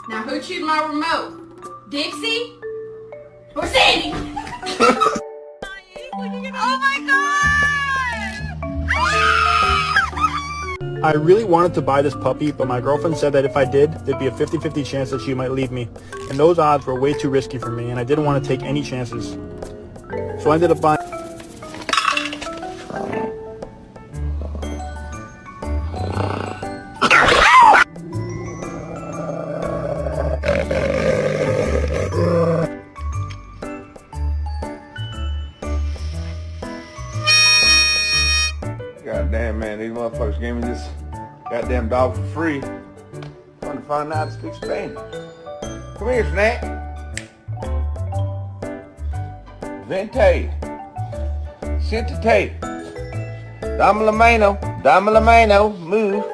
Now who chewed my remote? Dixie? Or Sandy? Oh my God! I really wanted to buy this puppy, but my girlfriend said that if I did, there'd be a 50-50 chance that she might leave me. And those odds were way too risky for me, and I didn't want to take any chances. So I ended up buying... Goddamn, man, these motherfuckers gave me this goddamn dog for free. Trying to find out how to speak Spanish. Come here, Snack. Vente. Siéntate. Dame la mano. Move.